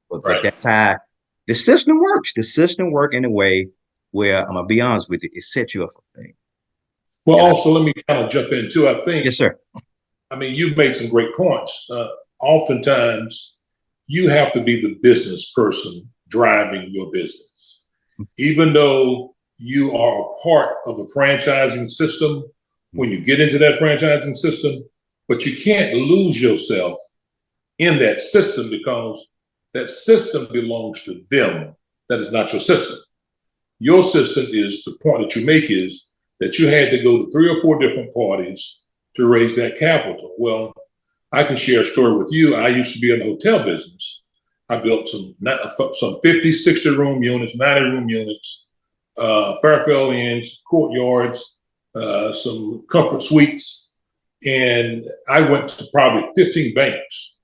But that's how the system works. The system works in a way where I'm gonna be honest with you, it sets you up for things. Well, And also, let me kind of jump in too. I think, yes, sir. I mean, you've made some great points. Oftentimes, you have to be the business person driving your business. Even though you are a part of a franchising system, when you get into that franchising system, but you can't lose yourself in that system because that system belongs to them. That is not your system. Your system is the point that you make is that you had to go to 3 or 4 different parties to raise that capital. Well, I can share a story with you. I used to be in the hotel business. I built some 50, 60 room units, 90 room units, Fairfield Inns, courtyards, some comfort suites. And I went to probably 15 banks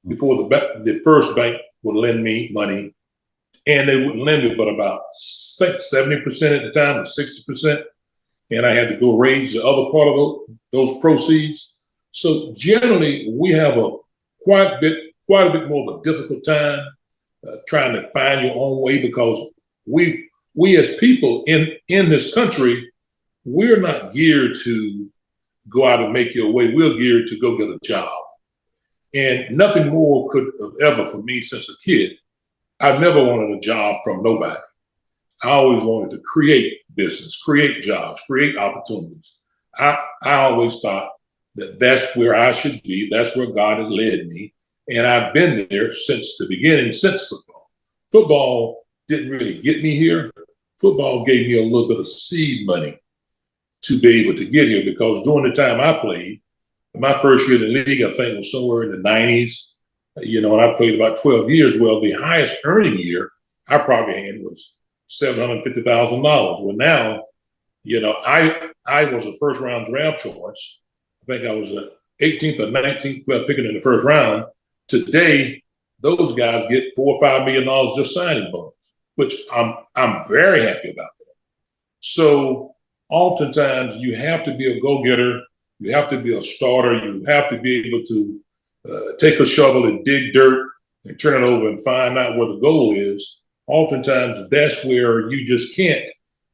before the first bank would lend me money. And they wouldn't lend me but about 70% at the time, or 60%. And I had to go raise the other part of those proceeds. So generally, we have quite a bit more of a difficult time trying to find your own way because we as people in this country, we're not geared to go out and make your way. We're geared to go get a job. And nothing more could have ever for me since a kid. I've never wanted a job from nobody. I always wanted to create business, create jobs, create opportunities. I always thought that that's where I should be. That's where God has led me. And I've been there since the beginning, since football. Football didn't really get me here. Football gave me a little bit of seed money to be able to get here because during the time I played, my first year in the league, I think was somewhere in the 90s, and I played about 12 years. Well, the highest earning year I probably had was $750,000. Well, now, I was a first round draft choice. I think I was an 18th or 19th player picking in the first round. Today, those guys get $4 or $5 million just signing bonus, which I'm very happy about that. So oftentimes you have to be a go-getter. You have to be a starter. You have to be able to take a shovel and dig dirt and turn it over and find out where the goal is. Oftentimes that's where you just can't.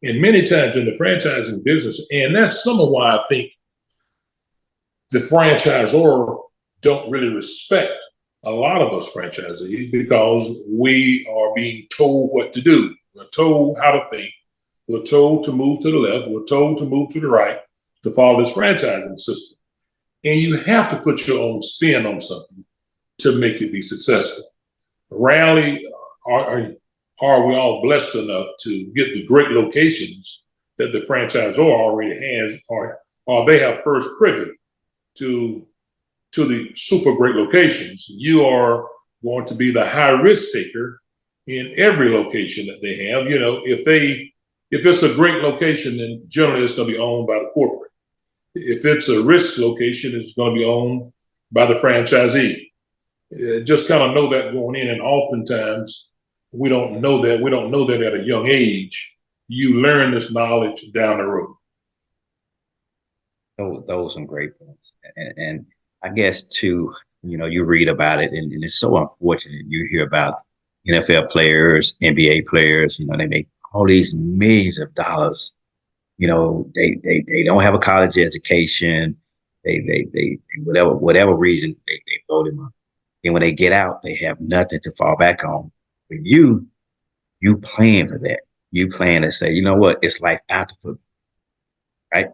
And many times in the franchising business, and that's some of why I think the franchisor don't really respect a lot of us franchisees because we are being told what to do. We're told how to think. We're told to move to the left. We're told to move to the right to follow this franchising system. And you have to put your own spin on something to make it be successful. Rarely are we all blessed enough to get the great locations that the franchisor already has, or they have first privy to the super great locations. You are going to be the high risk taker in every location that they have. If it's a great location, then generally it's going to be owned by the corporate. If it's a risk location, it's going to be owned by the franchisee. Just kind of know that going in, and oftentimes we don't know that. We don't know that at a young age. You learn this knowledge down the road. Those are some great points. And I guess too, you read about it, and it's so unfortunate. You hear about NFL players, NBA players, they make all these millions of dollars. They don't have a college education. They whatever reason they vote them up. And when they get out, they have nothing to fall back on. But you plan for that. You plan to say, you know what, it's life after football, right?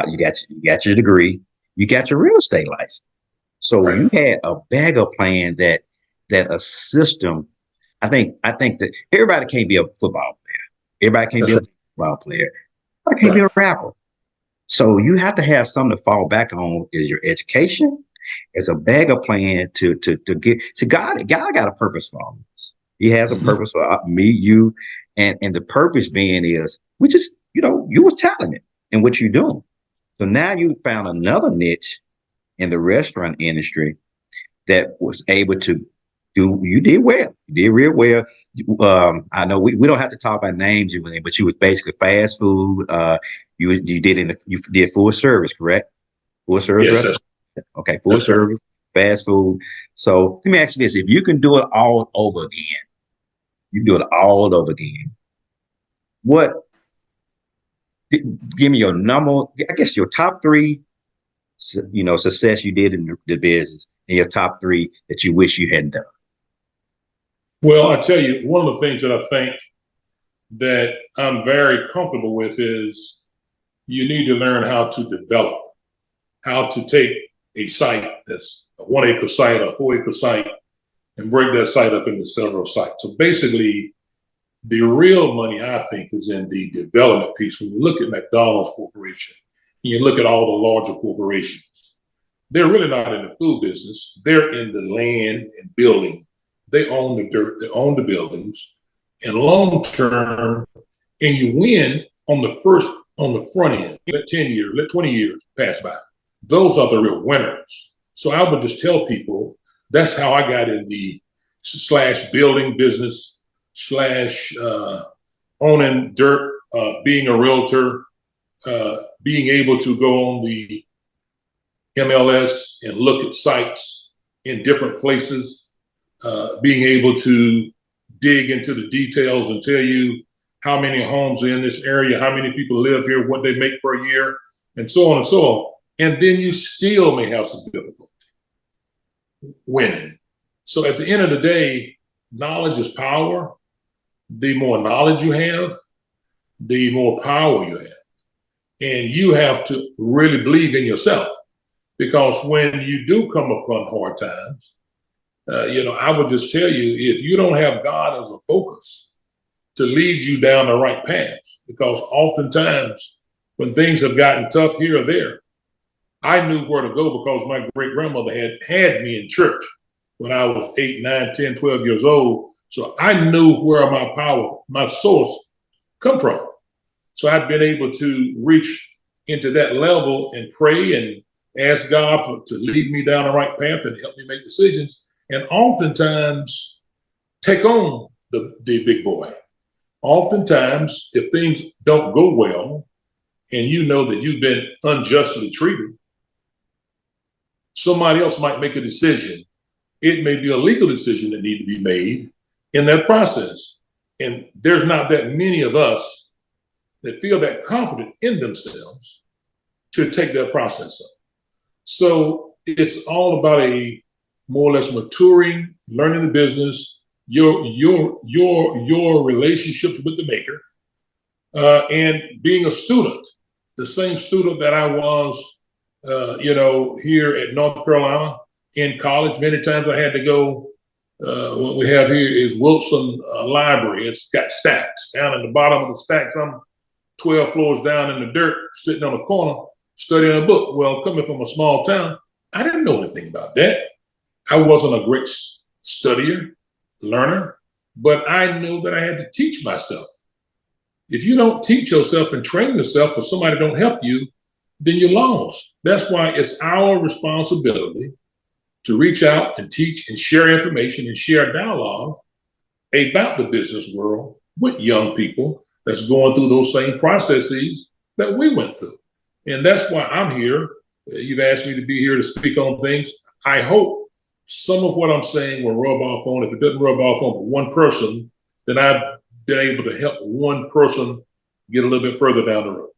You got your degree, you got your real estate license. So right. You had a backup plan that a system. I think that everybody can't be a football player. Everybody can't be a football player. Everybody can't be a rapper. So you have to have something to fall back on. Is your education, as a backup plan to get. So God got a purpose for all this. He has a purpose for me, you, and the purpose being is we just you was talented in what you're doing. So now you found another niche in the restaurant industry that was able to do. You did well. You did real well. I know we don't have to talk about names, but you was basically fast food. You did full service, correct? Full service. Yes, okay, full service, fast food. So let me ask you this: if you can do it all over again, you do it all over again. What? Give me your number. I guess your top three, success you did in the business, and your top three that you wish you hadn't done. Well, I tell you, one of the things that I think that I'm very comfortable with is you need to learn how to develop, how to take a site that's a 1 acre site or a 4 acre site and break that site up into several sites. So basically, the real money, I think, is in the development piece. When you look at McDonald's Corporation, and you look at all the larger corporations, they're really not in the food business. They're in the land and building. They own the dirt, they own the buildings, and long term, and you win on the front end. Let 10 years, let 20 years pass by. Those are the real winners. So I would just tell people that's how I got in the / building business / owning dirt, being a realtor, being able to go on the MLS and look at sites in different places, being able to dig into the details and tell you how many homes are in this area, how many people live here, what they make per year, and so on and so on. And then you still may have some difficulty winning. So at the end of the day, knowledge is power. The more knowledge you have, the more power you have. And you have to really believe in yourself, because when you do come upon hard times, I would just tell you, if you don't have God as a focus to lead you down the right path, because oftentimes when things have gotten tough here or there, I knew where to go because my great grandmother had me in church when I was 8, 9, 10, 12 years old. So I knew where my power, my source come from. So I've been able to reach into that level and pray and ask God to lead me down the right path and help me make decisions. And oftentimes take on the big boy. Oftentimes, if things don't go well and you know that you've been unjustly treated, somebody else might make a decision. It may be a legal decision that needs to be made in that process. And there's not that many of us that feel that confident in themselves to take that process up. So it's all about a more or less maturing, learning the business, your relationships with the maker, and being a student, the same student that I was, here at North Carolina in college. Many times I had to go. What we have here is Wilson Library. It's got stacks down at the bottom of the stacks. I'm 12 floors down in the dirt, sitting on a corner, studying a book. Well, coming from a small town, I didn't know anything about that. I wasn't a great studier, learner, but I knew that I had to teach myself. If you don't teach yourself and train yourself, or somebody don't help you, then you're lost. That's why it's our responsibility to reach out and teach and share information and share dialogue about the business world with young people that's going through those same processes that we went through. And that's why I'm here. You've asked me to be here to speak on things. I hope some of what I'm saying will rub off on. If it doesn't rub off on one person, then I've been able to help one person get a little bit further down the road.